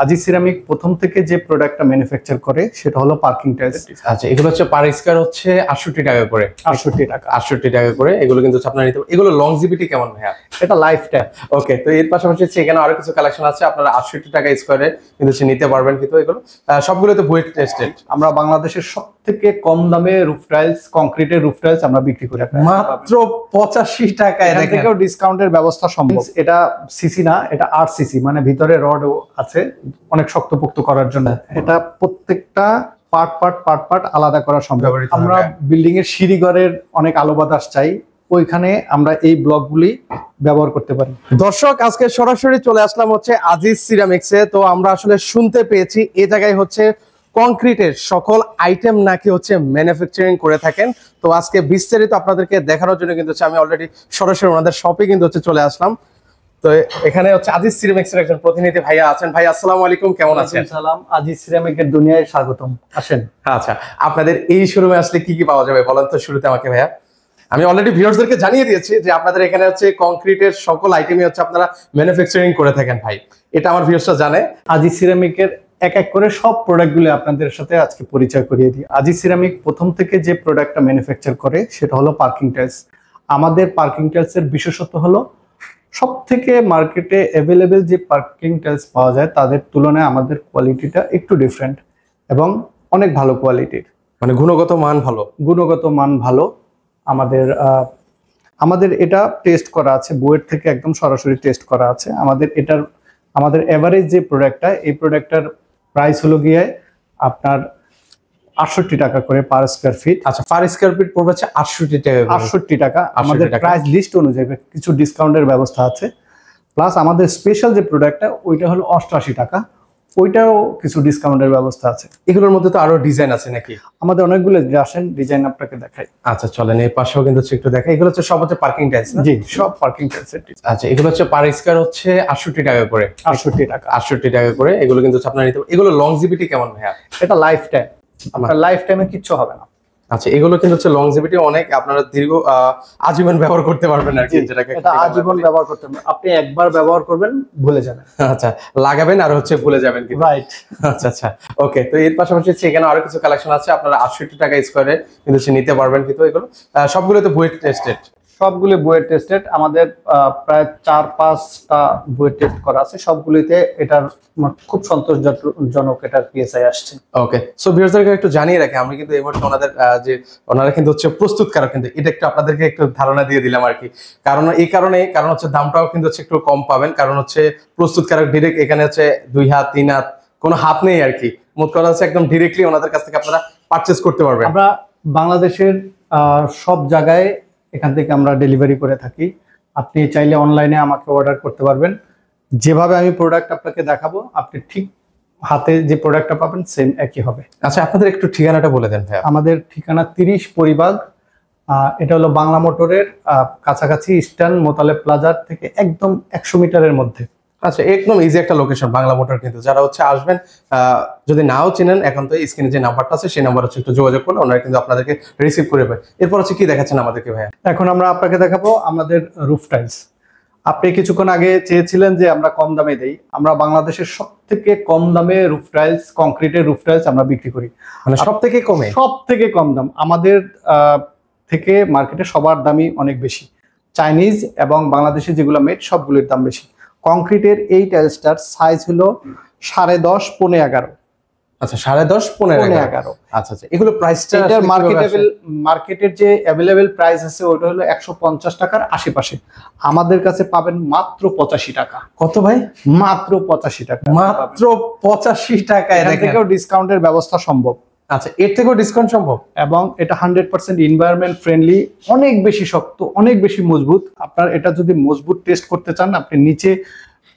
আজি সিরামিক প্রথম থেকে যে প্রোডাক্টটা ম্যানুফ্যাকচার করে সেটা হলো পার্কিং টাইলস। আচ্ছা, এগুলো হচ্ছে পার স্কয়ার হচ্ছে 68 টাকা করে। 68 টাকা। 68 টাকা করে এগুলো কিন্তু আপনারা নিতে পারেন। এগুলো লংজিভিটি কেমন ভাইয়া? এটা লাইফ টাইম। ওকে, তো এর পাশাপাশি এখানে আরো কিছু কালেকশন আছে, আপনারা 68 টাকা স্কয়ারে কিন্তু নিতে পারবেন। কিন্তু এগুলো সবগুলো তো বুয়েট টেস্টেড। আমরা বাংলাদেশের সবথেকে কম দামে রুফ টাইলস, কংক্রিটের রুফ টাইলস আমরা বিক্রি করি মাত্র 85 টাকায়। এখান থেকেও ডিসকাউন্টের ব্যবস্থা সম্ভব। এটা সিসি না, এটা 8 সিসি, মানে ভিতরে রডও আছে অনেক শক্তপোক্ত করার জন্য। এটা প্রত্যেকটা পার্ট আলাদা করা সম্ভব। আমরা বিল্ডিং এর সিঁড়িঘরের অনেক আলো বাতাস চাই, ওইখানে আমরা এই ব্লকগুলি ব্যবহার করতে পারি। দর্শক, আজকে সরাসরি চলে আসলাম হচ্ছে আজিজ সিরামিক্সে। তো আমরা আসলে শুনতে পেয়েছি এই জায়গায় হচ্ছে কংক্রিটের সকল আইটেম নাকি হচ্ছে ম্যানুফ্যাকচারিং করে থাকেন। তো আজকে বিস্তারিত আপনাদেরকে দেখানোর জন্য কিন্তু আমি অলরেডি সরাসরি ওনাদের শপে কিন্তু চলে আসলাম। তো এখানে হচ্ছে আজিজ সিরামিক্সের একজন প্রতিনিধি ভাইয়া আছেন। ভাই আসসালামু আলাইকুম, কেমন আছেন? সালাম, আজিজ সিরামিকের দুনিয়ায় স্বাগতম, আসেন। আচ্ছা, আপনাদের এই শোরুমে আসলে কি কি পাওয়া যাবে বলেন তো শুরুতে আমাকে ভাইয়া। আমি অলরেডি ভিউয়ার্সদেরকে জানিয়ে দিয়েছি যে আপনাদের এখানে হচ্ছে কংক্রিটের সকল আইটেমই হচ্ছে আপনারা ম্যানুফ্যাকচারিং করে থাকেন ভাই, এটা আমার ভিউয়ার্সরা জানে। আজিজ সিরামিকের এক এক করে সব প্রোডাক্টগুলো আপনাদের সাথে আজকে পরিচয় করিয়ে দিই। আজিজ সিরামিক প্রথম থেকে যে প্রোডাক্টটা ম্যানুফ্যাকচার করে সেটা হলো পার্কিং টাইলস। আমাদের পার্কিং টাইলসের বিশেষত্ব হলো সব থেকে মার্কেটে অ্যাভেলেবেল যে পার্কিং টাইলস পাওয়া যায় তাদের তুলনায় আমাদের কোয়ালিটিটা একটু ডিফারেন্ট এবং অনেক ভালো কোয়ালিটির, মানে গুণগত মান ভালো। আমাদের এটা টেস্ট করা আছে, বুয়েট থেকে একদম সরাসরি টেস্ট করা আছে। আমাদের এভারেজ যে প্রোডাক্টটা, এই প্রোডাক্টটার প্রাইস হলো গিয়ে আপনার 68 টাকা করে পার স্কয়ার ফিট। আচ্ছা, পার স্কয়ার ফিট পড়বে হচ্ছে 68 টাকা। 68 টাকা আমাদের প্রাইস লিস্ট অনুযায়ী, কিছু ডিসকাউন্টের ব্যবস্থা আছে। প্লাস আমাদের স্পেশাল যে প্রোডাক্টটা ওইটা হলো 88 টাকা, ওইটাও কিছু ডিসকাউন্টের ব্যবস্থা আছে। এগুলোর মধ্যে তো আরো ডিজাইন আছে নাকি? আমাদের অনেকগুলো আসেন, ডিজাইন আপনাকে দেখাই। আচ্ছা চলেন, এই পাশেও কিন্তু একটু দেখাই। এগুলো হচ্ছে সব হচ্ছে পার্কিং টাইলস না? জি, সব পার্কিং টাইলস। আচ্ছা, এগুলো হচ্ছে পার স্কয়ার হচ্ছে 68 টাকা করে। 68 টাকা। 68 টাকা করে এগুলো কিন্তু আপনারা নিতে পারেন। এগুলো লংজিভিটি কেমন ভাইয়া? এটা লাইফ টাইম, আপনার লাইফ টাইমে কিচ্ছু হবে না। আচ্ছা, এগুলো কিন্তু হচ্ছে লংজিভিটি অনেক, আপনারা দীর্ঘ আজীবন ব্যবহার করতে পারবেন আর কি। যেটাকে এটা আজীবন ব্যবহার করতে পারবেন, আপনি একবার ব্যবহার করবেন ভুলে যাবেন। আচ্ছা, লাগাবেন আর হচ্ছে ভুলে যাবেন কি? রাইট। আচ্ছা ওকে, তো এর পাশাপাশি এখানে আরো কিছু কালেকশন আছে, আপনারা 68 টাকা স্কয়ারে কিন্তু নিতে পারবেন। কিন্তু এগুলো সবগুলো তো বুয়েট টেস্টেড। সবগুলো বুয়েট টেস্টেড। আমাদের প্রায় 4-5টা বুয়েট টেস্ট করা আছে, সবগুলিতে এটার খুব সন্তোষজনক এটার পিএসআই আসছে। ওকে, সো ভিউয়ারদেরকে একটু জানিয়ে রাখি, আমি কিন্তু এই মুহূর্তে ওনারা কিন্তু হচ্ছে প্রস্তুতকারক, কিন্তু এটা একটু আপনাদেরকে একটু ধারণা দিয়ে দিলাম আর কি। কারণ হচ্ছে দামটাও কিন্তু একটু কম পাবেন, কারণ হচ্ছে প্রস্তুতকারক ডিরেক্ট এখানে হচ্ছে 2 হাত 3 হাত কোনো হাত নেই আর কি। মোট কথা হচ্ছে একদম ডিরেক্টলি ওনাদের কাছ থেকে আপনারা পারচেজ করতে পারবেন। আমরা বাংলাদেশের সব জায়গায় এখান থেকে আমরা ডেলিভারি করে থাকি। আপনি চাইলে অনলাইনে আমাকে অর্ডার করতে পারবেন। যেভাবে আমি প্রোডাক্ট আপনাকে দেখাবো, আপনি ঠিক হাতে যে প্রোডাক্টটা পাবেন সেম একই হবে। আচ্ছা, আপনাদের একটু ঠিকানাটা বলে দেন ভাই। আমাদের ঠিকানা 30 পরিবাগ, এটা হলো বাংলা মোটরের কাছাকাছি, ইস্টার্ন মোতালেব প্লাজার থেকে একদম 100 মিটারের মধ্যে। আচ্ছা, একদম ইজি একটা লোকেশন বাংলা মোটর। কিন্তু যারা হচ্ছে আসবেন, যদি নাও চিনেন, এখন তো স্ক্রিনে যে নাম্বারটা আছে সেই নাম্বার হচ্ছে একটু যোগাযোগ করলে ওনারা কিন্তু আপনাদেরকে রিসিভ করে পায়। এরপর হচ্ছে কি দেখাচ্ছেন আমাদেরকে ভাইয়া? এখন আমরা আপনাকে দেখাবো আমাদের রুফ টাইলস। আপনি কিছুক্ষণ আগে চেয়েছিলেন যে আমরা কম দামে দেই। আমরা বাংলাদেশের সবথেকে কম দামে রুফ টাইলস, কংক্রিটের রুফ টাইলস আমরা বিক্রি করি। মানে সব থেকে কম দাম। আমাদের থেকে মার্কেটে সবার দামই অনেক বেশি। চাইনিজ এবং বাংলাদেশে যেগুলো মেড সবগুলোর দাম বেশি। কংক্রিটের এই টাইলসটার সাইজ হলো 10.5 পৌনে 11। আচ্ছা, 10.5 পৌনে 11। আচ্ছা, এগুলো প্রাইসটা মার্কেটের যে অ্যাভেলেবেল প্রাইস আছে ওটা হলো 150 টাকার আশেপাশে। আমাদের কাছে পাবেন মাত্র 85 টাকা। কত ভাই? মাত্র 85 টাকা। মাত্র 85 টাকায়। এখান থেকেও ডিসকাউন্টের ব্যবস্থা সম্ভব। আচ্ছা, এর থেকেও ডিসকাউন্ট সম্ভব? এবং এটা 100% এনভায়রনমেন্ট ফ্রেন্ডলি, অনেক বেশি শক্ত, অনেক বেশি মজবুত। আপনার এটা যদি মজবুত টেস্ট করতে চান, আপনি নিচে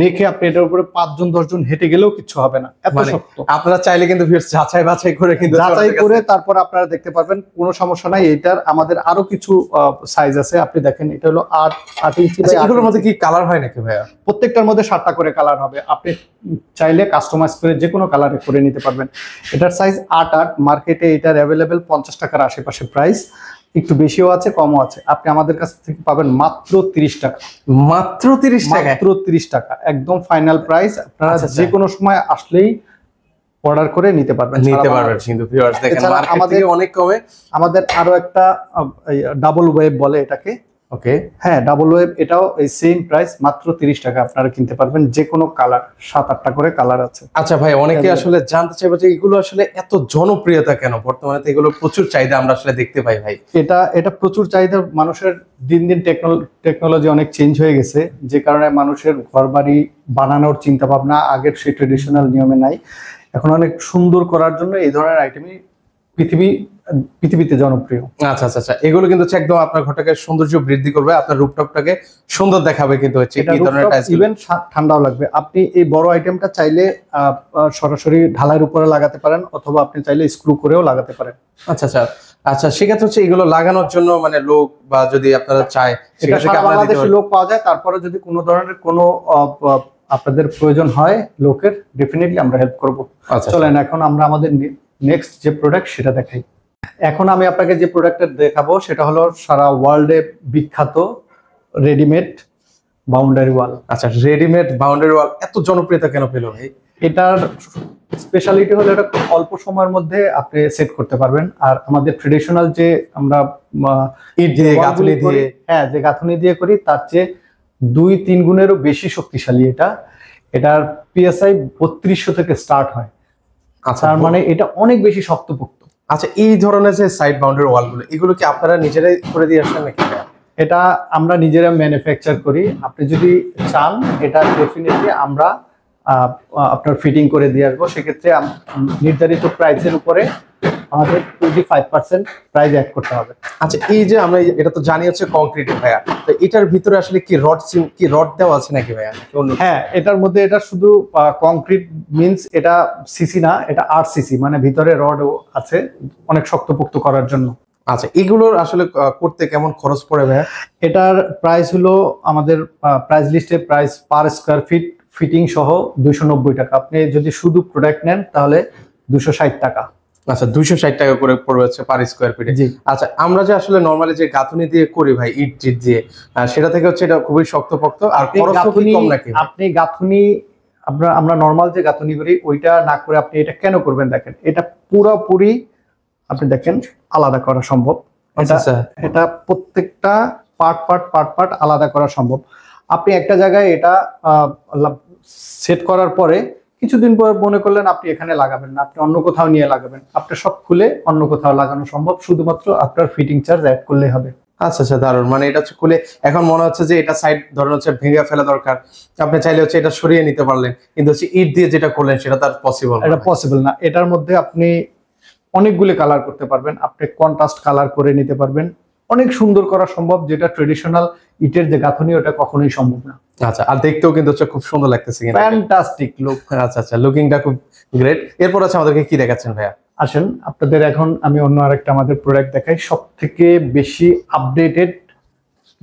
রেখে আপনি এটার উপরে 5 জন হেঁটে গেলেও কিছু হবে না, এত শক্ত। আপনারা চাইলে কিন্তু যাচাই বাছাই করে তারপর আপনারা দেখতে পারবেন, কোনো সমস্যা নাই। এটার আমাদের আরো কিছু সাইজ আছে, আপনি দেখেন এটা হলো 8 ইঞ্চি। এগুলোর মধ্যে কি কালার হয় নাকি ভাইয়া? প্রত্যেকটার মধ্যে 7টা করে কালার হবে, আপনি চাইলে কাস্টমাইজ করে যে কোনো কালারে করে নিতে পারবেন। এটার সাইজ 8 মার্কেটে এটার অ্যাভেলেবেল 50 টাকার আশেপাশে প্রাইস। একটু বেশিও আছে, কমও আছে। আপনি আমাদের কাছ থেকে পাবেন মাত্র 30 টাকা। মাত্র 30 টাকা? মাত্র 30 টাকা, একদম ফাইনাল প্রাইস। আপনারা আচ্ছা, যে কোনো সময় আসলেই অর্ডার করে নিতে পারবেন। কিন্তু ভিউয়ার্স দেখেন এছাড়া মার্কেট আমাদের থেকে অনেক কমে। আমাদের আরো একটা ডাবল ওয়েভ বলে এটাকে। ওকে, হ্যাঁ, ডাবল ওয়েভ, এটাও এই সেম প্রাইস, মাত্র 30 টাকা আপনারা কিনতে পারবেন। যে কোনো কালার, 7-8টা করে কালার আছে। আচ্ছা ভাই, অনেকে আসলে জানতে চাইবে যে এগুলো আসলে এত জনপ্রিয়তা কেন বর্তমানে? তো এগুলো প্রচুর চাহিদা আমরা আসলে দেখতে পাই ভাই। এটা প্রচুর চাহিদা। মানুষের দিন দিন টেকনোলজি অনেক চেঞ্জ হয়ে গেছে, যে কারণে মানুষের ঘরবাড়ি বানানোর চিন্তা ভাবনা আগের সেই ট্রেডিশনাল নিয়মে নাই। এখন অনেক সুন্দর করার জন্য এই ধরনের আইটেমই পৃথিবীতে জনপ্রিয়। আচ্ছা আচ্ছা আচ্ছা, এগুলো কিন্তু হচ্ছে একদম আপনার ঘরটাকে সৌন্দর্য বৃদ্ধি করবে, আপনার রুফটপটাকে সুন্দর দেখাবে কিন্তু হচ্ছে এই ধরনের টাইলস। ইভেন ঠান্ডাও লাগবে। আপনি এই বড় আইটেমটা চাইলে সরাসরি ঢালাইয়ের উপরে লাগাতে পারেন, অথবা আপনি চাইলে স্ক্রু করেও লাগাতে পারেন। আচ্ছা আচ্ছা আচ্ছা, সেক্ষেত্রে হচ্ছে এগুলো লাগানোর জন্য মানে লোক বা যদি আপনারা চায় এটা সারা বাংলাদেশে লোক পাওয়া যায়। তারপরে যদি কোনো ধরনের কোনো আপনাদের প্রয়োজন হয় লোকের, ডেফিনেটলি আমরা হেল্প করব। আচ্ছা, চলেন এখন আমরা আমাদের নেক্সট যে প্রোডাক্ট সেটা দেখাই। এখন আমি আপনাকে যে প্রোডাক্টটা দেখাবো সেটা হলো সারা ওয়ার্ল্ডে বিখ্যাত রেডিমেড বাউন্ডারি ওয়াল। আচ্ছা, রেডিমেড বাউন্ডারি ওয়াল এত জনপ্রিয়তা কেন পেল ভাই? এটার স্পেশালিটি হলো এটা খুব অল্প সময়ের মধ্যে আপনি সেট করতে পারবেন। আর আমাদের ট্রেডিশনাল যে আমরা ইট দিয়ে গাঁথুনি দিয়ে, হ্যাঁ, যে গাঁথুনি দিয়ে করি তার চেয়ে 2-3 গুণেরও বেশি শক্তিশালী এটা। এটার পিএসআই 3200 থেকে স্টার্ট হয়। আচ্ছা, তার মানে এটা অনেক বেশি শক্তপোক্ত। আচ্ছা, এই ধরনের যে সাইড বাউন্ডারি ওয়াল গুলো, এগুলো কি আপনারা নিজেরাই করে দিয়ে আসেন নাকি? এটা আমরা নিজেরা ম্যানুফ্যাকচার করি। আপনি যদি চান এটা ডেফিনেটলি আমরা আপনার ফিটিং করে দিয়ে আসবো। সেক্ষেত্রে নির্ধারিত প্রাইসের উপরে আমাদের 25% প্রাইস অ্যাড করতে হবে। আচ্ছা, এই যে আমরা এটা তো জানি হচ্ছে কংক্রিটের ভাইয়া, তো এটার ভিতরে আসলে কি রড দেওয়া আছে নাকি ভাইয়া? হ্যাঁ, এটার মধ্যে এটা শুধু কংক্রিট মিন্স এটা সিসি না, এটা 8 সিসি, মানে ভিতরে রডও আছে অনেক শক্তপোক্ত করার জন্য। আচ্ছা, এগুলোর আসলে করতে কেমন খরচ পড়ে ভাইয়া? এটার প্রাইস হলো আমাদের প্রাইস লিস্টে price per square feet fitting সহ 290 টাকা। আপনি যদি শুধু প্রোডাক্ট নেন তাহলে 260 টাকা। আচ্ছা, 260 টাকা করে পড়বে হচ্ছে পার স্কয়ার ফিটে। জি। আচ্ছা, আমরা যে আসলে নরমালি যে গাঁথুনি দিয়ে করি ভাই, ইট টিট দিয়ে, সেটা থেকে হচ্ছে এটা খুবই শক্তপোক্ত আর খরচও কি কম নাকি? আপনি গাঁথুনি আমরা নরমাল যে গাঁথুনি করি ওইটা না করে আপনি এটা কেন করবেন দেখেন, এটা পুরোপুরি আপনি দেখেন আলাদা করা সম্ভব। এটা প্রত্যেকটা পার্ট আলাদা করা সম্ভব। আপনি একটা জায়গায় এটা সেট করার পরে কিছুদিন পর মনে করলেন আপনি এখানে লাগাবেন না, আপনি অন্য কোথাও নিয়ে লাগাবেন, আপনি সব খুলে অন্য কোথাও লাগানো সম্ভব, শুধুমাত্র আপনার ফিটিং চার্জ অ্যাড করলেই হবে। আচ্ছা আচ্ছা, দারুণ। মানে এটা হচ্ছে খুলে এখন মনে হচ্ছে যে এটা সাইড ধরেন হচ্ছে ভেঙে ফেলা দরকার, আপনি চাইলে হচ্ছে এটা সরিয়ে নিতে পারলেন, কিন্তু হচ্ছে ইট দিয়ে যেটা করলেন সেটা তার পসিবল এটা পসিবল না। এটার মধ্যে আপনি অনেকগুলো কালার করতে পারবেন, আপনি কন্ট্রাস্ট কালার করে নিতে পারবেন, অনেক সুন্দর করা সম্ভব, যেটা ট্রেডিশনাল ইটের যে গাঁথনি ওটা কখনোই সম্ভব না। আচ্ছা, আর দেখতেও কিন্তু হচ্ছে খুব সুন্দর লাগতেছে কিন্তু। Fantastic look. আচ্ছা আচ্ছা, লুকিংটা খুব গ্রেট। এরপর আছে আমাদেরকে কি দেখাচ্ছেন ভাইয়া? আসেন আপনাদের এখন আমি অন্য আরেকটা আমাদের প্রোডাক্ট দেখাই। সব থেকে বেশি আপডেটেড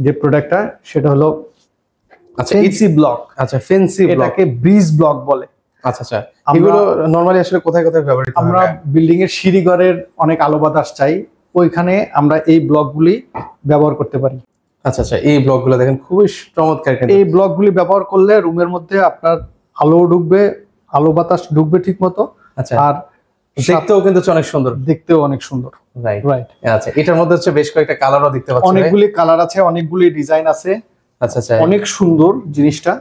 যে প্রোডাক্টটা সেটা হলো ফেন্সি ব্লক। আচ্ছা, ফেন্সি ব্লক, এটাকে ব্রিজ ব্লক বলে। আচ্ছা আচ্ছা, এগুলো নরমালি আসলে কোথায় কোথায় ব্যবহৃত হয়? আমরা বিল্ডিং এর সিঁড়িঘরের অনেক আলো বাতাস চাই, ওইখানে আমরা এই ব্লকগুলি ব্যবহার করতে পারি। আচ্ছা আচ্ছা, এই ব্লকগুলো দেখেন খুবই চমৎকার। এই ব্লকগুলি ব্যবহার করলে রুমের মধ্যে আপনার আলো ঢুকবে, আলো বাতাস ঢুকবে ঠিক মতো। আচ্ছা, আর দেখতেও কিন্তু অনেক সুন্দর। দেখতেও অনেক সুন্দর। রাইট। আচ্ছা, এটার মধ্যে হচ্ছে বেশ কয়েকটা কালারও দেখতে পাচ্ছি। অনেকগুলি কালার আছে, অনেকগুলি ডিজাইন আছে। আচ্ছা আচ্ছা, অনেক সুন্দর জিনিসটা।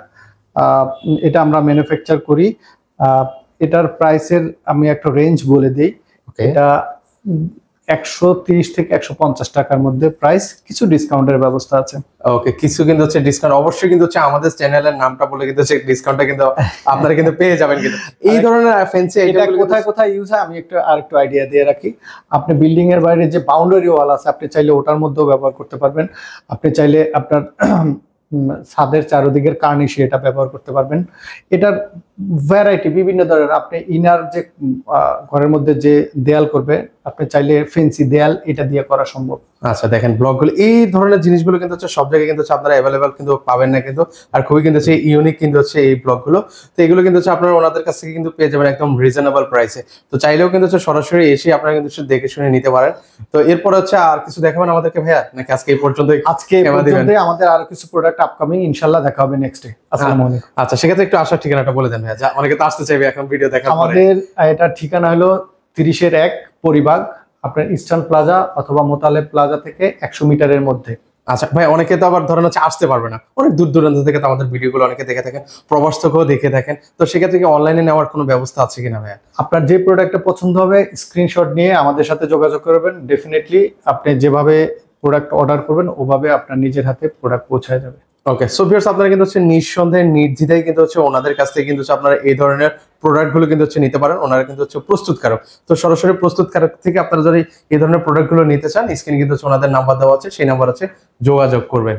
এটা আমরা ম্যানুফ্যাকচার করি। এটার প্রাইসের আমি একটা রেঞ্জ বলে দেই। এটা 130 থেকে 150 টাকার মধ্যে প্রাইস, কিছু ডিসকাউন্টের ব্যবস্থা আছে। ওকে, কিছু কিন্তু হচ্ছে ডিসকাউন্ট অবশ্যই কিন্তু হচ্ছে আমাদের চ্যানেলের নামটা বলে কিন্তু সেই ডিসকাউন্টটা কিন্তু আপনারা কিন্তু পেয়ে যাবেন কিন্তু। এই ধরনের ফ্যান্সি এটা কোথায় কোথায় ইউজ হয় আমি আরেকটু আইডিয়া দিয়ে রাখি। আপনি বিল্ডিং এর বাইরে যে বাউন্ডারি ওয়াল আছে আপনি চাইলে ওটার মধ্যেও ব্যবহার করতে পারবেন। আপনি চাইলে আপনার ছাদের চারদিকের কার্নিশে এটা ব্যবহার করতে পারবেন। এটার ভ্যারাইটি বিভিন্ন ধরনের। আপনি ইনার যে ঘরের মধ্যে যে দেয়াল করবে আপনি চাইলে ফেন্সি দেয়াল এটা দিয়ে করা সম্ভব। আচ্ছা দেখেন ব্লকগুলো এই ধরনের জিনিসগুলো কিন্তু হচ্ছে সব জায়গায় কিন্তু হচ্ছে আপনারা অ্যাভেলেবেল কিন্তু পাবেন না কিন্তু, আর খুবই কিন্তু হচ্ছে ইউনিক কিন্তু হচ্ছে এই ব্লকগুলো। তো এগুলো কিন্তু হচ্ছে আপনারা ওনাদের কাছ থেকে কিন্তু পেয়ে যাবেন একদম রিজনেবল প্রাইসে। তো চাইলেও কিন্তু হচ্ছে সরাসরি এসে আপনারা কিন্তু হচ্ছে দেখে শুনে নিতে পারেন। তো এরপর হচ্ছে আর কিছু দেখাবেন আমাদেরকে ভাইয়া, নাকি আজকে এই পর্যন্তই? আজকে এই পর্যন্তই, আমাদের আরো কিছু প্রোডাক্ট আপকামিং, ইনশাআল্লাহ দেখা হবে নেক্সট ডে। আসসালামু আলাইকুম। আচ্ছা সেক্ষেত্রে একটু আসার ঠিকানাটা বলে দেন ভাইয়া, যা অনেকে তো আসতে চাইবে এখন ভিডিও দেখার পরে। আমাদের এটা ঠিকানা হলো 30-1 পরিবাগ, আপনার ইস্টার্ন প্লাজা অথবা মোতালেব প্লাজা থেকে 100 মিটারের মধ্যে। আচ্ছা ভাই, অনেকে তো আবার ধরেন হচ্ছে আসতে পারবে না, অনেক দূর দূরান্ত থেকে তো আমাদের ভিডিওগুলো অনেকে দেখে থাকেন, প্রবাস থেকেও দেখে থাকেন, তো সেক্ষেত্রে কি অনলাইনে নেওয়ার কোনো ব্যবস্থা আছে কিনা ভাইয়া? আপনার যে প্রোডাক্টটা পছন্দ হবে স্ক্রিনশট নিয়ে আমাদের সাথে যোগাযোগ করবেন, ডেফিনেটলি আপনি যেভাবে প্রোডাক্ট অর্ডার করবেন ওভাবে আপনার নিজের হাতে প্রোডাক্ট পৌঁছায় যাবে। ওকে, সো ভিউয়ার্স আপনারা কিন্তু হচ্ছে নিঃসন্দেহে নির্দ্বিধায় কিন্তু হচ্ছে ওনাদের কাছ থেকে কিন্তু হচ্ছে আপনারা এই ধরনের প্রোডাক্টগুলো কিন্তু হচ্ছে নিতে পারেন। ওনারা কিন্তু হচ্ছে প্রস্তুতকারক, তো সরাসরি প্রস্তুতকারক থেকে আপনারা যদি এই ধরনের প্রোডাক্টগুলো নিতে চান, স্ক্রিনে কিন্তু হচ্ছে ওনাদের নাম্বার দেওয়া আছে, সেই নাম্বার আছে, যোগাযোগ করবেন।